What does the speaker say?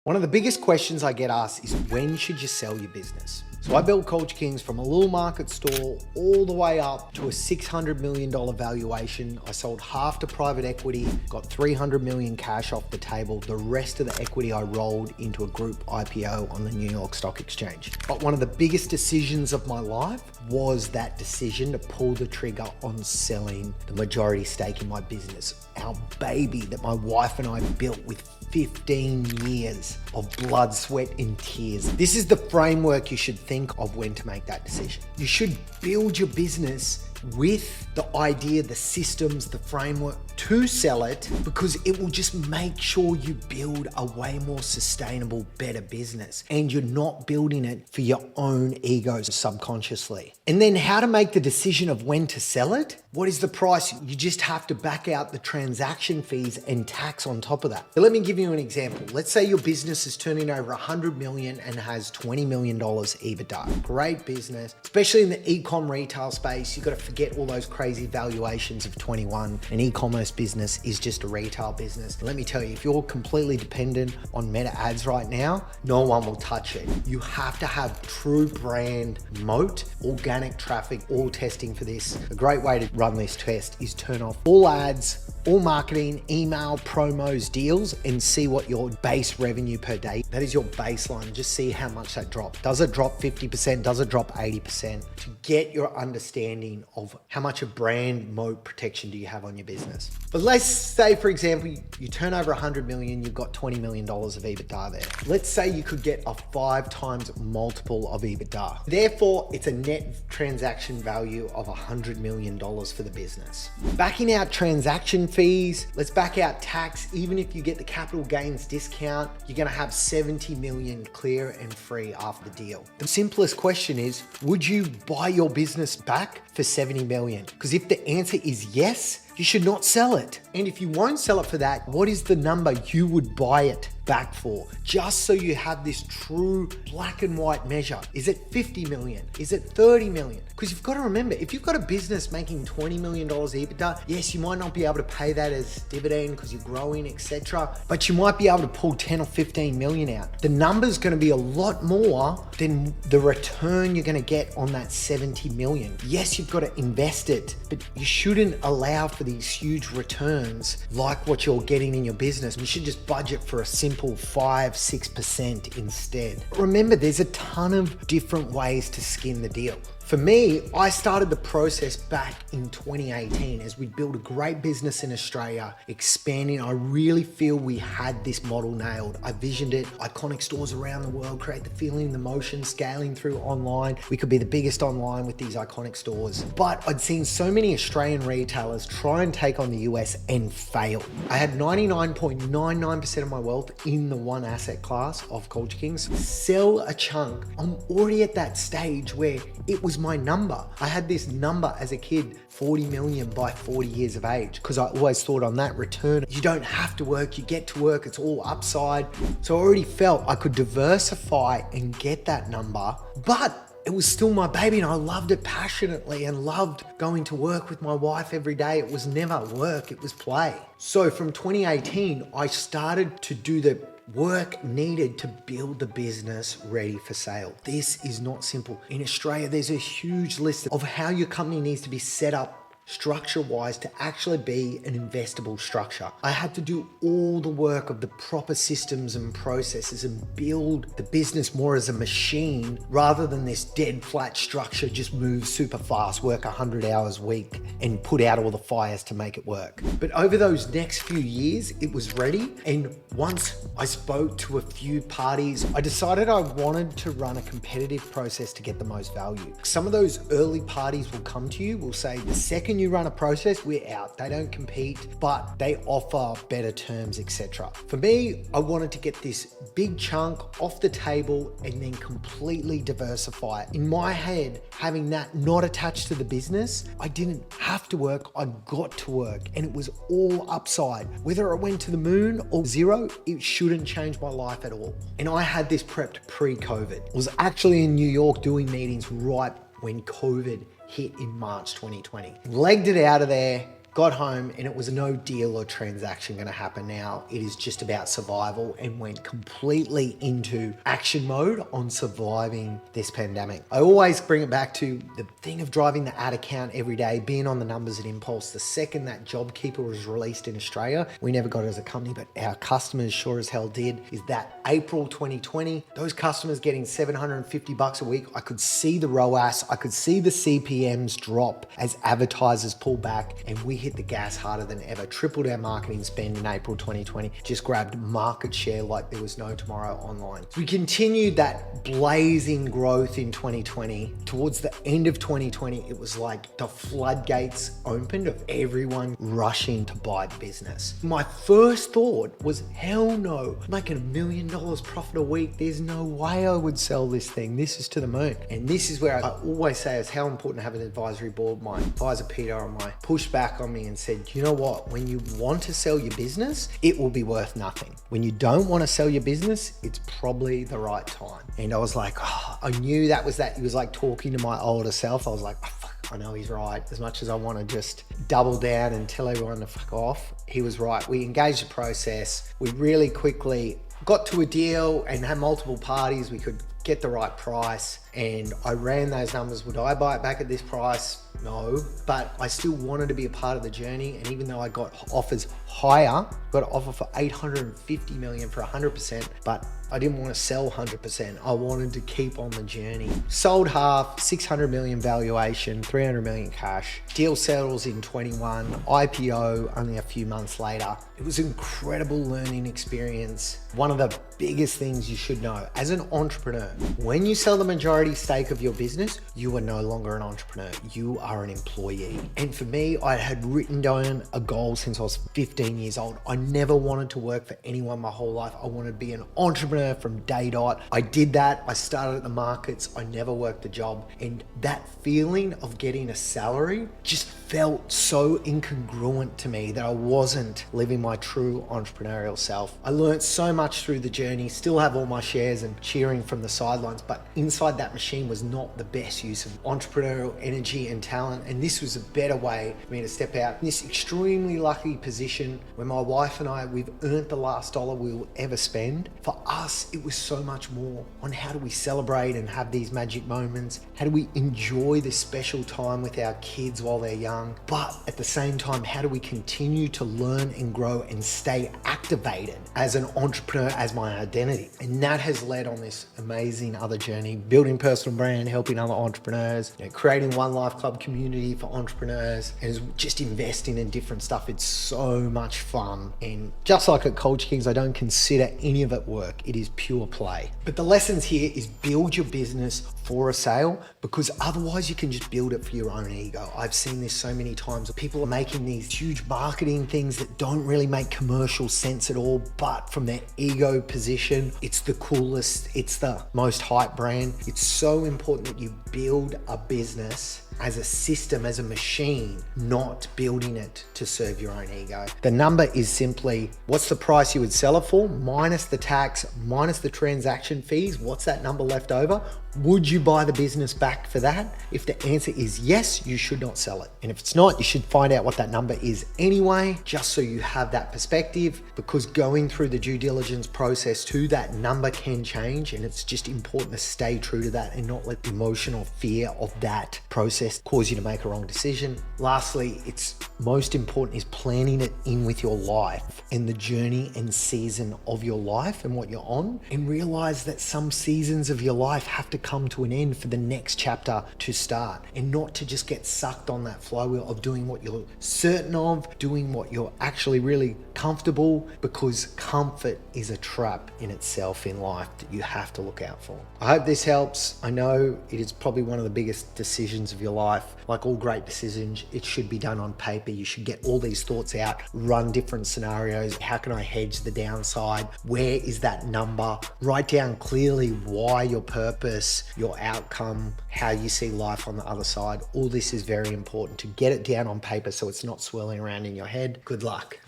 One of the biggest questions I get asked is, when should you sell your business? So I built Culture Kings from a little market store all the way up to a $600 million valuation. I sold half to private equity, got 300 million cash off the table. The rest of the equity I rolled into a group IPO on the New York Stock Exchange. But one of the biggest decisions of my life was that decision to pull the trigger on selling the majority stake in my business. Our baby that my wife and I built with 15 years of blood, sweat, and tears. This is the framework you should think of when to make that decision. You should build your business with the idea, the systems, the framework to sell it, because it will just make sure you build a way more sustainable, better business. And you're not building it for your own egos subconsciously. And then how to make the decision of when to sell it? What is the price? You just have to back out the transaction fees and tax on top of that. So let me give you an example. Let's say your business is turning over 100 million and has $20 million EBITDA. Great business, especially in the e-com retail space. You've got to forget all those crazy valuations of 21. An e-commerce business is just a retail business. Let me tell you, if you're completely dependent on Meta ads right now, no one will touch it. You have to have true brand moat, organic traffic, all testing for this. A great way to run this test is turn off all ads, all marketing, email, promos, deals, and see what your base revenue per day, that is your baseline. Just see how much that drops. Does it drop 50%? Does it drop 80%? To get your understanding of how much of brand moat protection do you have on your business. But let's say, for example, you turn over 100 million, you've got $20 million of EBITDA there. Let's say you could get a 5 times multiple of EBITDA. Therefore, it's a net transaction value of $100 million for the business. Backing out transaction fees, let's back out tax. Even if you get the capital gains discount, you're gonna have 70 million clear and free after the deal. The simplest question is, would you buy your business back for 70 million? Because if the answer is yes, you should not sell it. And if you won't sell it for that, what is the number you would buy it back for? Just so you have this true black and white measure. Is it 50 million? Is it 30 million? Because you've got to remember, if you've got a business making $20 million EBITDA, yes, you might not be able to pay that as dividend because you're growing, etc. But you might be able to pull 10 or 15 million out. The number's going to be a lot more than the return you're going to get on that 70 million. Yes, you've got to invest it, but you shouldn't allow for these huge returns like what you're getting in your business. You should just budget for a simple 5-6% instead. Remember, there's a ton of different ways to skin the deal. For me, I started the process back in 2018 as we built a great business in Australia, expanding. I really feel we had this model nailed. I visioned it, iconic stores around the world, create the feeling, the motion, scaling through online. We could be the biggest online with these iconic stores. But I'd seen so many Australian retailers try and take on the US and fail. I had 99.99% of my wealth in the one asset class of Culture Kings. Sell a chunk. I'm already at that stage where it was my number. I had this number as a kid, 40 million by 40 years of age, because I always thought on that return, you don't have to work, you get to work, it's all upside. So I already felt I could diversify and get that number, but it was still my baby and I loved it passionately and loved going to work with my wife every day. It was never work, it was play. So from 2018, I started to do the work needed to build the business ready for sale. This is not simple. In Australia, there's a huge list of how your company needs to be set up structure-wise to actually be an investable structure. I had to do all the work of the proper systems and processes and build the business more as a machine rather than this dead flat structure, just move super fast, work 100 hours a week and put out all the fires to make it work. But over those next few years, it was ready. And once I spoke to a few parties, I decided I wanted to run a competitive process to get the most value. Some of those early parties will come to you, will say, the second you run a process, we're out. They don't compete, but they offer better terms, etc. For me, I wanted to get this big chunk off the table and then completely diversify it. In my head, having that not attached to the business, I didn't have to work, I got to work, and it was all upside. Whether it went to the moon or zero, it shouldn't change my life at all. And I had this prepped pre-COVID. I was actually in New York doing meetings right when COVID hit in March 2020. Legged it out of there, Got home and it was no deal or transaction going to happen now. It is just about survival, and went completely into action mode on surviving this pandemic. I always bring it back to the thing of driving the ad account every day, being on the numbers at Impulse. The second that JobKeeper was released in Australia, we never got it as a company, but our customers sure as hell did, is that April 2020, those customers getting $750 a week, I could see the ROAS, I could see the CPMs drop as advertisers pull back, and we hit the gas harder than ever, tripled our marketing spend in April 2020, just grabbed market share like there was no tomorrow online. We continued that blazing growth in 2020. Towards the end of 2020, it was like the floodgates opened of everyone rushing to buy the business. My first thought was, hell no, I'm making $1 million profit a week. There's no way I would sell this thing. This is to the moon. And this is where I always say is how important to have an advisory board. My advisor Peter on my pushed back on me and said, you know what, when you want to sell your business, it will be worth nothing. When you don't want to sell your business, it's probably the right time. And I was like, oh, I knew that was that. He was like talking to my older self. I was like, oh, fuck, I know he's right. As much as I want to just double down and tell everyone to fuck off, he was right. We engaged the process. We really quickly got to a deal and had multiple parties. We could get the right price, and I ran those numbers. Would I buy it back at this price? No, but I still wanted to be a part of the journey. And even though I got offers higher, got an offer for 850 million for 100%, but I didn't want to sell 100%. I wanted to keep on the journey. Sold half, 600 million valuation, 300 million cash. Deal settles in 21, IPO only a few months later. It was an incredible learning experience. One of the biggest things you should know as an entrepreneur, when you sell the majority stake of your business, you are no longer an entrepreneur. You are an employee. And for me, I had written down a goal since I was 15 years old. I never wanted to work for anyone my whole life. I wanted to be an entrepreneur from day dot. I did that. I started at the markets. I never worked a job. And that feeling of getting a salary just felt so incongruent to me that I wasn't living my true entrepreneurial self. I learned so much through the journey, still have all my shares and cheering from the sidelines, but inside that machine was not the best use of entrepreneurial energy and talent. And this was a better way for me to step out in this extremely lucky position where my wife and I, we've earned the last dollar we will ever spend. For us, it was so much more on how do we celebrate and have these magic moments? How do we enjoy this special time with our kids while they're young? But at the same time, how do we continue to learn and grow and stay activated as an entrepreneur, as my identity? And that has led on this amazing other journey, building personal brand, helping other entrepreneurs, creating One Life Club community for entrepreneurs, and just investing in different stuff. It's so much fun. And just like at Culture Kings, I don't consider any of it work. It is pure play. But the lessons here is build your business for a sale, because otherwise you can just build it for your own ego. I've seen this so many times. People are making these huge marketing things that don't really make commercial sense at all, but from their ego position, it's the coolest, it's the most hype brand. It's so important that you build a business as a system, as a machine, not building it to serve your own ego. The number is simply, what's the price you would sell it for, minus the tax, minus the transaction fees, what's that number left over? Would you buy the business back for that? If the answer is yes, you should not sell it. And if it's not, you should find out what that number is anyway, just so you have that perspective, because going through the due diligence process too, that number can change, and it's just important to stay true to that and not let the emotional fear of that process cause you to make a wrong decision. Lastly, it's most important is planning it in with your life and the journey and season of your life and what you're on, and realize that some seasons of your life have to come to an end for the next chapter to start, and not to just get sucked on that flywheel of doing what you're certain of, doing what you're actually really comfortable, because comfort is a trap in itself in life that you have to look out for. I hope this helps. I know it is probably one of the biggest decisions of your life. Like all great decisions, it should be done on paper. You should get all these thoughts out, run different scenarios. How can I hedge the downside? Where is that number? Write down clearly why, your purpose, your outcome, how you see life on the other side. All this is very important to get it down on paper so it's not swirling around in your head. Good luck.